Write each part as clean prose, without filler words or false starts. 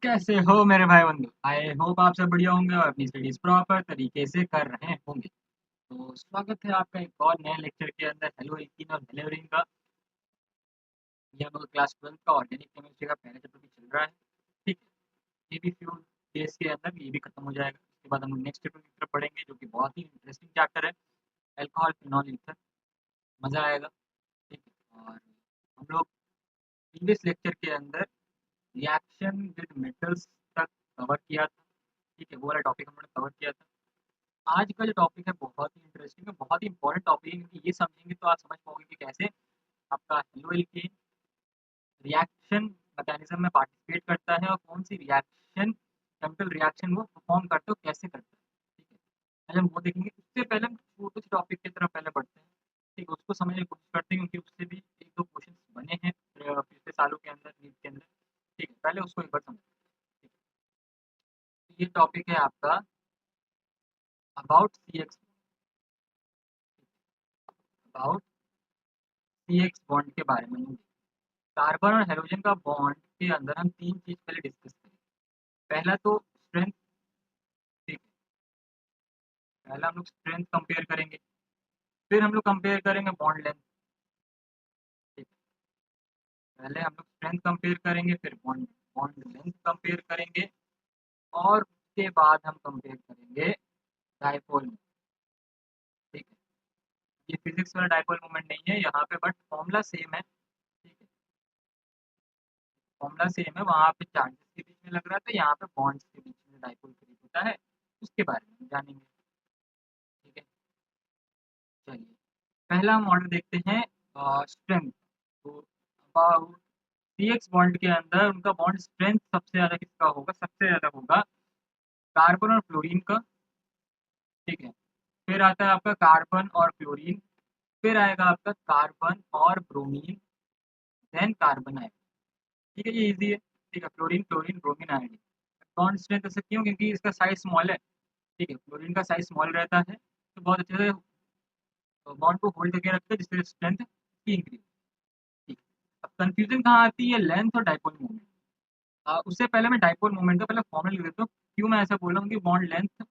कैसे हो मेरे भाई बंधु? आई होप आप सब बढ़िया होंगे और अपनी स्टडीज प्रॉपर तरीके से कर रहे होंगे। तो स्वागत है आपका एक और नए लेक्चर के अंदर। हेलो एल्कीन और हेलो एरीन का। ये हम लोग क्लास 12 का ऑर्गेनिक केमिस्ट्री का पहला चैप्टर भी चल रहा है। ठीक है, ये भी फ्यू डेज के अंदर ये भी खत्म हो जाएगा। उसके बाद हम लोग नेक्स्ट चैप्टर की तरफ पढ़ेंगे जो कि बहुत ही इंटरेस्टिंग चैप्टर है, अल्कोहल फिनॉल ईथर। मजा आएगा। ठीक है, और हम लोग प्रीवियस लेक्चर के अंदर रिएक्शन विद मेटल्स तक कवर किया था। ठीक है, वो वाला टॉपिक हमने कवर किया था। आज का जो टॉपिक है बहुत ही इंटरेस्टिंग है, बहुत ही इंपॉर्टेंट टॉपिक है, क्योंकि ये समझेंगे तो आप समझ पाओगे कि कैसे आपका हेलो एल्केन रिएक्शन मैकेनिज्म में पार्टिसिपेट करता है और कौन सी रिएक्शन केमिकल रिएक्शन वो परफॉर्म करते हो कैसे करता है। ठीक है, पहले हम वो देखेंगे। उससे पहले हम छोटे से टॉपिक की तरफ पहले बढ़ते हैं। ठीक है, उसको समझने की कोशिश करते हैं क्योंकि उससे भी एक दो क्वेश्चन बने हैं पिछले सालों के अंदर नीट के अंदर। ठीक है, पहले उसको एक बार समझते हैं। ठीक है, ये टॉपिक है आपका about C X, about C X bond के बारे में। कार्बन और हाइड्रोजन का बॉन्ड के अंदर हम तीन चीज पहले डिस्कस करें। पहला तो स्ट्रेंथ। ठीक है, पहला हम लोग स्ट्रेंथ कंपेयर करेंगे, फिर हम लोग कंपेयर करेंगे बॉन्ड लेंथ। ठीक है, पहले हम लोग स्ट्रेंथ कंपेयर करेंगे, फिर बॉन्ड बॉन्ड लेंथ कंपेयर करेंगे, और उसके बाद हम कंपेयर करेंगे डायपोल। ठीक है, ये फिजिक्स वाला डायपोल मोमेंट नहीं है यहाँ पे, बट फॉर्मूला सेम है। ठीक है, फॉर्मूला सेम है। वहाँ पे चार्जेस के बीच में लग रहा था, यहाँ पे बॉन्ड्स के बीच में डायपोल क्रिएट होता है। उसके बारे में हम जानेंगे। ठीक है, चलिए पहला हम ऑर्डर देखते हैं स्ट्रेंथ। तो अबाउट सी एक्स बॉन्ड के अंदर उनका बॉन्ड स्ट्रेंथ सबसे ज़्यादा किसका होगा? सबसे ज़्यादा होगा कार्बन और फ्लोरीन का। ठीक है, फिर आता है आपका कार्बन और क्लोरीन, फिर आएगा आपका कार्बन और ब्रोमीन, देन कार्बन आएगा। ठीक है, ये इजी है। ठीक है, फ्लोरीन क्लोरीन ब्रोमीन आएगी। बॉन्ड स्ट्रेंथ ऐसे क्यों? क्योंकि इसका साइज स्मॉल है। ठीक है, फ्लोरीन का साइज स्मॉल रहता है तो बहुत अच्छे से बॉन्ड को होल्ड करके रखते हैं, जिससे स्ट्रेंथ की इंक्रीज। ठीक है, अब कंफ्यूजन कहाँ आती है? लेंथ और डायपोल मोमेंट। उससे पहले मैं डायपोल मोमेंट का पहले फॉर्मूला लिख देता हूँ। क्यों मैं ऐसा बोल रहा हूँ कि बॉन्ड लेंथ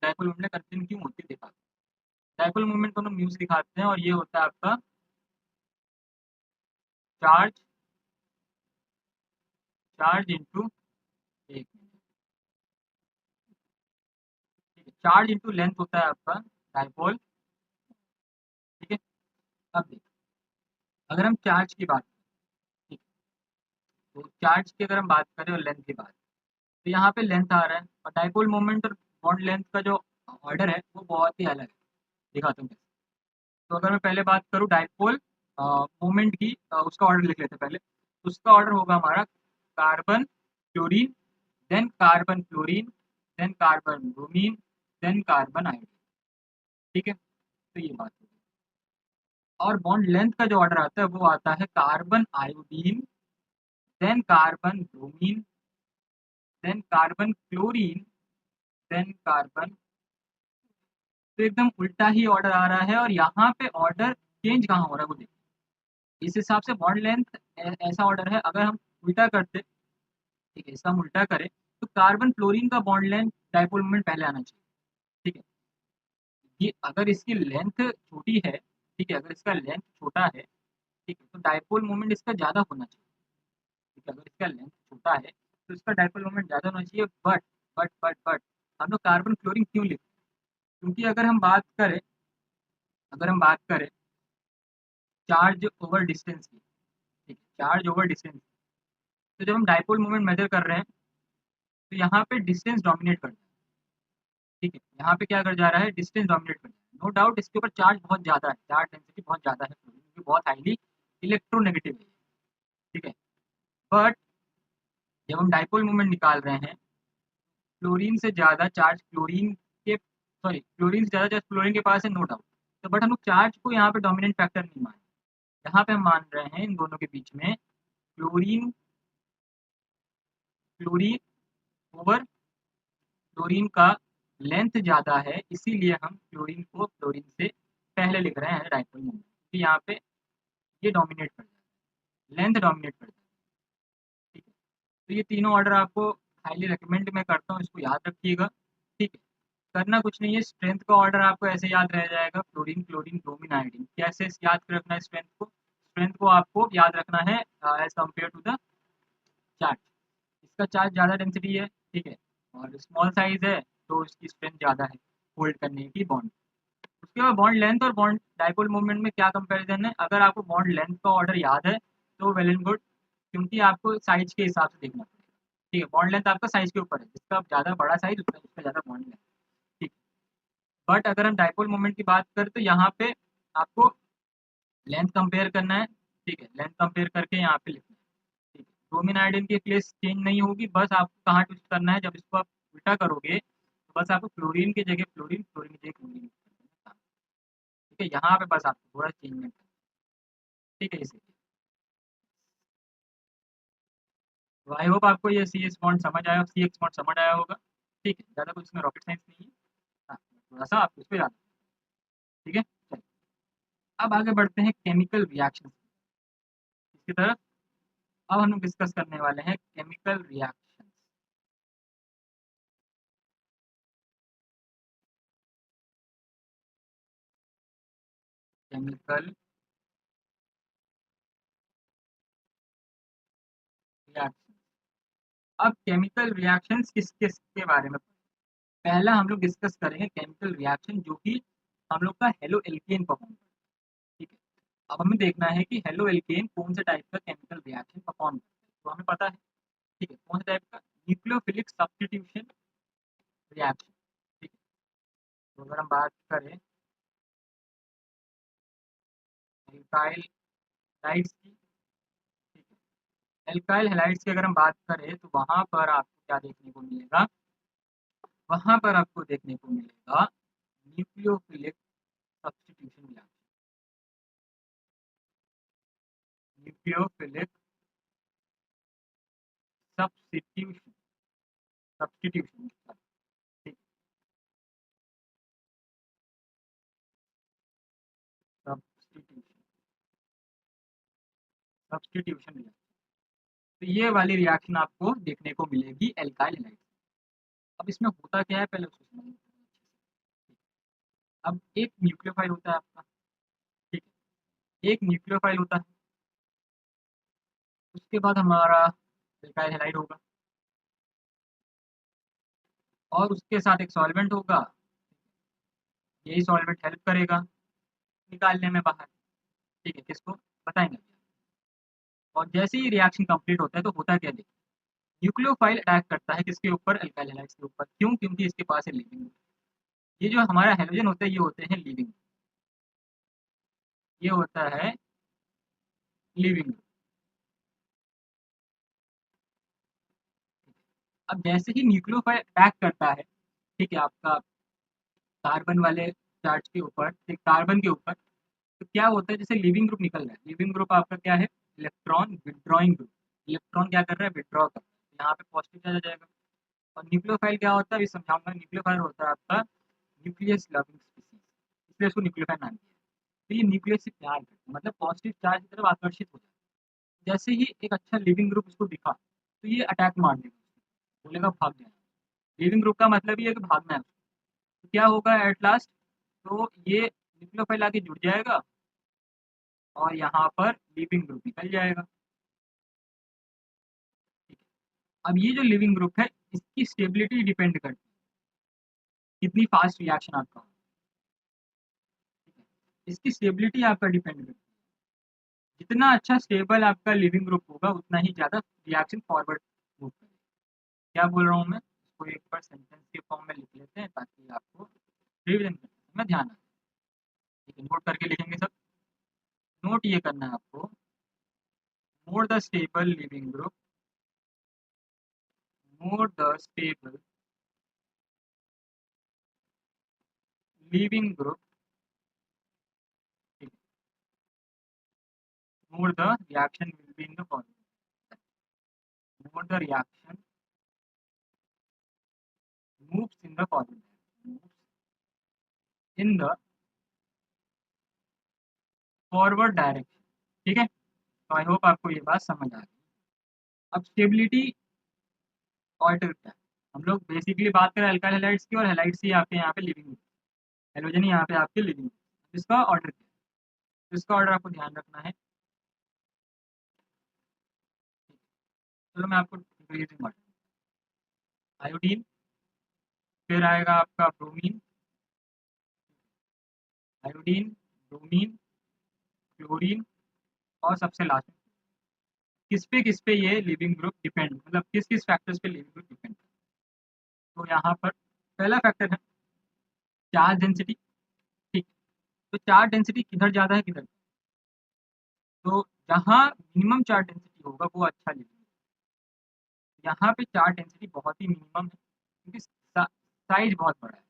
डायपोल मोमेंट में कंफ्यूजन क्यों होती है देखा। डायपोल मोमेंट को हम म्यूज दिखाते हैं और ये होता है आपका चार्ज, चार्ज इंटू, एक मिनट, ठीक है, चार्ज इंटू लेंथ होता है आपका डायपोल। ठीक है, अब देखिए अगर हम चार्ज की बात करें, ठीक है, तो चार्ज की अगर हम बात करें और लेंथ की बात, तो यहाँ पे लेंथ आ रहा है, और डायपोल मोमेंट और बॉन्ड लेंथ का जो ऑर्डर है वो बहुत ही अलग है। दिखाता हूँ कैसे। तो अगर मैं पहले बात करूँ डायपोल मोमेंट की, उसका ऑर्डर लिख लेते हैं पहले। उसका ऑर्डर होगा हमारा carbon chlorine, then carbon fluorine, then carbon bromine, then carbon iodine. ठीक है, तो ये बात होगी। और बॉन्ड लेंथ का जो ऑर्डर आता है वो आता है carbon iodine, then carbon bromine, then carbon chlorine, then carbon. तो एकदम उल्टा ही ऑर्डर आ रहा है, और यहाँ पे ऑर्डर चेंज कहाँ हो रहा है वो देखिए। इस हिसाब से बॉन्ड लेंथ ऐसा ऑर्डर है। अगर हम उल्टा करते, ठीक है, इसका हम उल्टा करें तो कार्बन फ्लोरीन का बॉन्ड लेंथ डायपोल मोमेंट पहले आना चाहिए। ठीक है, ये अगर इसकी लेंथ छोटी है, ठीक है, अगर इसका लेंथ छोटा है, ठीक है, तो डायपोल मोमेंट इसका ज़्यादा होना चाहिए। ठीक है, अगर इसका लेंथ छोटा है तो इसका डायपोल मोमेंट ज़्यादा होना चाहिए। बट हम लोग कार्बन क्लोरीन क्यों लिखते हैं? क्योंकि अगर हम बात करें चार्ज ओवर डिस्टेंस की, ठीक है, चार्ज ओवर डिस्टेंस, तो जब हम डायपोल मोमेंट मेजर कर रहे हैं तो यहाँ पे डिस्टेंस डोमिनेट करता है। ठीक है, यहाँ पे क्या कर जा रहा है? डिस्टेंस डोमिनेट कर रहा है। नो डाउट इसके ऊपर चार्ज बहुत ज़्यादा है, चार्ज डेंसिटी बहुत ज़्यादा है, क्योंकि बहुत हाईली इलेक्ट्रोनेगेटिव है। ठीक है, बट जब हम डायपोल मोमेंट निकाल रहे हैं, क्लोरीन से ज़्यादा चार्ज क्लोरीन के, सॉरी, क्लोरीन से ज़्यादा चार्ज क्लोरीन के पास है, नो डाउट। तो बट हम लोग चार्ज को यहाँ पे डोमिनेंट फैक्टर नहीं मान, यहाँ पे हम मान रहे हैं इन दोनों के बीच में क्लोरीन, क्लोरीन ओवर क्लोरीन का लेंथ ज़्यादा है, इसीलिए हम क्लोरीन को क्लोरीन से पहले लिख रहे हैं डायपोल मोमेंट, तो यहाँ पे ये डोमिनेट कर जाता है, लेंथ डोमिनेट करता है। ठीक है, तो ये तीनों ऑर्डर आपको हाईली रिकमेंड मैं करता हूँ, इसको याद रखिएगा। ठीक है, करना कुछ नहीं है, स्ट्रेंथ का ऑर्डर आपको ऐसे याद रह जाएगा, फ्लोरीन क्लोरीन ब्रोमीन आयोडीन। कैसे याद रखना है स्ट्रेंथ को? स्ट्रेंथ को आपको याद रखना है as compared to the charge. इसका चार्ज ज़्यादा डेंसिटी है, ठीक है, और स्मॉल साइज है, तो इसकी स्ट्रेंथ ज़्यादा है होल्ड करने की बॉन्ड। उसके बाद बॉन्ड लेंथ और बॉन्ड डाइपोल मूवमेंट में क्या कंपैरिजन है? अगर आपको बॉन्ड लेंथ का ऑर्डर याद है तो वेल एंड गुड, क्योंकि आपको साइज के हिसाब से देखना पड़ेगा। ठीक है, बॉन्ड लेंथ आपका साइज के ऊपर है, जिसका ज़्यादा बड़ा साइज उसका ज़्यादा बॉन्ड लेंथ। ठीक है, बट अगर हम डाइपोल मूवमेंट की बात करें तो यहाँ पे आपको लेंथ कंपेयर करना है। ठीक है, लेंथ कंपेयर करके यहाँ पे लिखना है। ठीक है, ब्रोमीन आयोडीन की प्लेस चेंज नहीं होगी, बस आपको कहाँ ट्विस्ट करना है, जब इसको आप उल्टा करोगे तो बस आपको क्लोरीन की जगह फ्लोरीन, फ्लोरीन की जगह क्लोरीन। ठीक है, यहाँ पे बस आपको थोड़ा चेंज करना है। ठीक है, इसे तो आई होप आपको ये सी एस बॉन्ड समझ आया, सी एक्स बॉन्ड समझ आया होगा। ठीक है, ज़्यादा कुछ इसमें रॉकेट साइंस नहीं है। हाँ, थोड़ा सा आपको इसको याद। ठीक है, चलिए अब आगे बढ़ते हैं केमिकल रिएक्शन इसकी तरफ। अब हम डिस्कस करने वाले हैं केमिकल रिएक्शन। Chemical reaction. अब केमिकल रिएक्शंस किस किस के बारे में? पहला हम लोग डिस्कस करेंगे केमिकल रिएक्शन जो कि हम लोग का हेलो एल्केन परफॉर्म करता है। ठीक है, अब हमें देखना है कि हेलो एल्केन कौन से टाइप का केमिकल रिएक्शन परफॉर्म करता है, तो हमें पता है। ठीक है, कौन से टाइप का? Nucleophilic substitution reaction. ठीक है, तो अगर हम बात करें एल्काइल हैलाइड्स की, ठीक है, एल्काइल हैलाइड्स की अगर हम बात करें तो वहाँ पर आपको क्या देखने को मिलेगा? वहाँ पर आपको देखने को मिलेगा nucleophilic substitution reaction. Nucleophilic substitution, substitution. ठीक, सब्स्टिट्यूशन, सब्स्टिट्यूशन रिएक्शन। तो ये वाली रिएक्शन आपको देखने को मिलेगी एल्काइल हैलाइड। अब इसमें होता क्या है पहले उसको समझिए। अब एक न्यूक्लियोफाइल होता है आपका, ठीक है, एक न्यूक्लियोफाइल होता है, उसके बाद हमारा एल्काइल हैलाइड होगा, और उसके साथ एक सॉल्वेंट होगा। यही सॉल्वेंट हेल्प करेगा निकालने में बाहर। ठीक है, किसको बताएंगे। और जैसे ही रिएक्शन कंप्लीट होता है तो होता क्या देखिए, न्यूक्लियोफाइल अटैक करता है किसके ऊपर? अल्काइल हैलाइड्स के ऊपर। क्यों? क्योंकि इसके पास है लिविंग ग्रुप। ये जो हमारा हेलोजन होता है ये होते हैं लिविंग, ये होता है लिविंग। अब जैसे ही न्यूक्लियोफाइल अटैक करता है, ठीक है, आपका कार्बन वाले चार्ज के ऊपर, ठीक, कार्बन के ऊपर, तो क्या होता है? जैसे लिविंग ग्रुप निकल रहा है, लिविंग ग्रुप आपका क्या है? Electron withdrawing group. इलेक्ट्रॉन क्या कर रहा है? विड्रॉ कर रहा है, यहाँ पे पॉजिटिव चार्ज आ जाएगा। और न्यूक्लियोफाइल क्या होता है अभी समझाऊंगा। न्यूक्लियोफाइल होता है आपका न्यूक्लियस लविंग स्पीसीज, इसलिए उसको न्यूक्लियोफाइल नाम दिया है। तो ये न्यूक्लियस से प्यार करता है, मतलब पॉजिटिव चार्ज की तरफ आकर्षित हो जाता है। जैसे ही एक अच्छा लिविंग ग्रुप उसको दिखा तो ये अटैक मार देगा, बोलेगा भाग जाए। लिविंग ग्रुप का मतलब ये है कि भागना है। तो क्या होगा एट लास्ट? तो ये न्यूक्लियोफाइल आके जुड़ जाएगा और यहाँ पर लिविंग ग्रुप निकल जाएगा। ठीक है, अब ये जो लिविंग ग्रुप है इसकी स्टेबिलिटी डिपेंड करती है कितनी फास्ट रिएक्शन आपका हो। ठीक है, इसकी स्टेबिलिटी आपका डिपेंड करती है। जितना अच्छा स्टेबल आपका लिविंग ग्रुप होगा उतना ही ज़्यादा रिएक्शन फॉरवर्ड मूव करेगा। क्या बोल रहा हूँ मैं? इसको एक बार सेंटेंस के फॉर्म में लिख लेते हैं ताकि आपको रिविजन करने में ध्यान आए। ठीक है, नोट करके लिखेंगे सब। नोट ये करना है आपको, more the stable leaving group, more the stable leaving group, more the reaction will be in the forward. More the reaction moves in the forward. Moves in the forward direction. ठीक है, तो I hope आपको ये बात समझ आ गई। अब stability alter क्या है? हम लोग बेसिकली बात करें अल्काइल हैलाइड्स की, और हैलाइड्स ही आपके यहाँ पे लिविंग, हेलोजन ही यहाँ पे आपके लिविंग। इसका ऑर्डर क्या है? इसका ऑर्डर आपको ध्यान रखना है। चलो मैं आपको इंक्रीजिंग ऑर्डर, आयोडीन, फिर आएगा आपका ब्रोमीन, आयोडीन, ब्रोमीन, क्लोरीन, और सबसे लास्ट किस पे ये लिविंग ग्रुप डिपेंड, मतलब किस किस फैक्टर्स पे लिविंग ग्रुप डिपेंड। तो यहाँ पर पहला फैक्टर है चार्ज डेंसिटी। ठीक, तो चार्ज डेंसिटी किधर ज़्यादा है किधर, तो जहाँ मिनिमम चार्ज डेंसिटी होगा वो अच्छा लिविंग। यहाँ पे चार्ज डेंसिटी बहुत ही मिनिमम है क्योंकि साइज बहुत बड़ा है।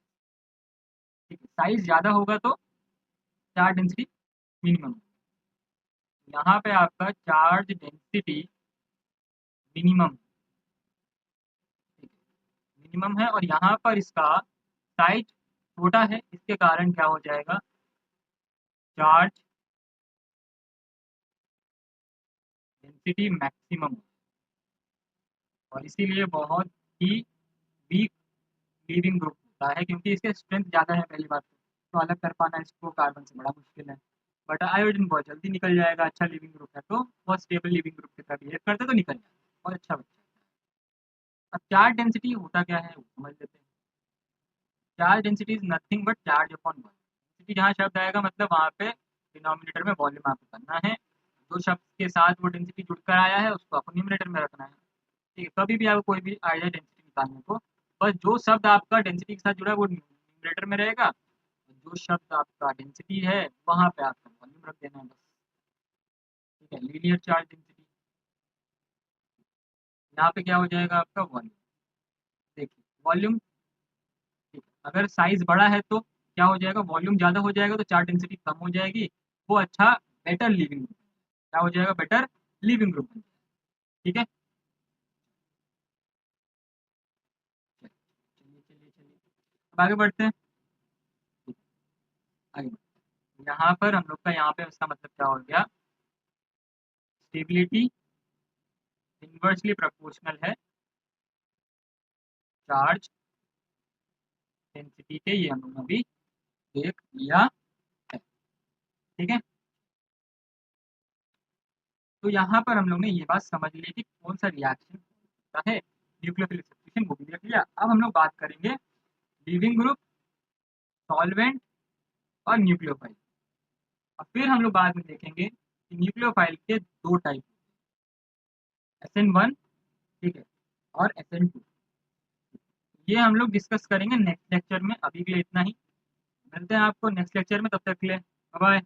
ठीक है, साइज ज़्यादा होगा तो चार्ज डेंसिटी मिनिमम। यहाँ पे आपका चार्ज डेंसिटी मिनिमम, मिनिमम है, और यहाँ पर इसका साइज छोटा है, इसके कारण क्या हो जाएगा, चार्ज डेंसिटी मैक्सिमम, और इसीलिए बहुत ही वीक लीविंग ग्रुप होता है क्योंकि इसके स्ट्रेंथ ज़्यादा है पहली बात तो अलग कर पाना इसको कार्बन से बड़ा मुश्किल है। बट आयोडीन बहुत जल्दी निकल जाएगा, अच्छा लिविंग ग्रुप है तो बहुत स्टेबल लिविंग ग्रुप की तरह बिहेव करते तो निकल जाएगा, बहुत अच्छा बच्चा। अब चार्ज डेंसिटी होता क्या है वो समझ लेते हैं। Charge density is nothing but charge upon volume. Density जहाँ शब्द आएगा मतलब वहाँ पे डिनोमिनेटर में वॉल्यूम आपको करना है, जो शब्द के साथ वो डेंसिटी जुड़कर आया है उसको आपको न्यूमिनेटर में रखना है। ठीक है, कभी भी आपको कोई भी आ जाए डेंसिटी निकालने को, बस जो शब्द आपका डेंसिटी के साथ जुड़ा है वो न्यूमिनेटर में रहेगा, जो शब्द आपका डेंसिटी है वहाँ पे आपका वॉल्यूम रख देना है बस। ठीक है, लीनियर चार्ज डेंसिटी, यहाँ पे क्या हो जाएगा आपका वॉल्यूम। देखिए वॉल्यूम, ठीक है, अगर साइज बड़ा है तो क्या हो जाएगा, वॉल्यूम ज़्यादा हो जाएगा तो चार्ज डेंसिटी कम हो जाएगी, वो अच्छा बेटर लिविंग ग्रुप, क्या हो जाएगा, बेटर लिविंग ग्रुप। ठीक है, चलिए चलिए चलिए अब आगे बढ़ते हैं। आगे यहाँ पर हम लोग का यहाँ पे इसका मतलब क्या हो गया, स्टेबिलिटी इन्वर्सली प्रोपोर्शनल है चार्ज डेंसिटी के, ये हम लोग अभी देख लिया है। ठीक है, तो यहाँ पर हम लोग ने ये बात समझ ली कि कौन सा रिएक्शन होता है, न्यूक्लियोफिलिक सब्स्टिट्यूशन वो भी देख लिया। अब हम लोग बात करेंगे लिविंग ग्रुप, सॉल्वेंट और न्यूक्लियोफाइल। और फिर हम लोग बाद में देखेंगे कि न्यूक्लियोफाइल के दो टाइप, SN1, ठीक है, और SN2। ये हम लोग डिस्कस करेंगे नेक्स्ट लेक्चर में, अभी के लिए इतना ही, मिलते हैं आपको नेक्स्ट लेक्चर में, तब तक के लिए बाय बाय।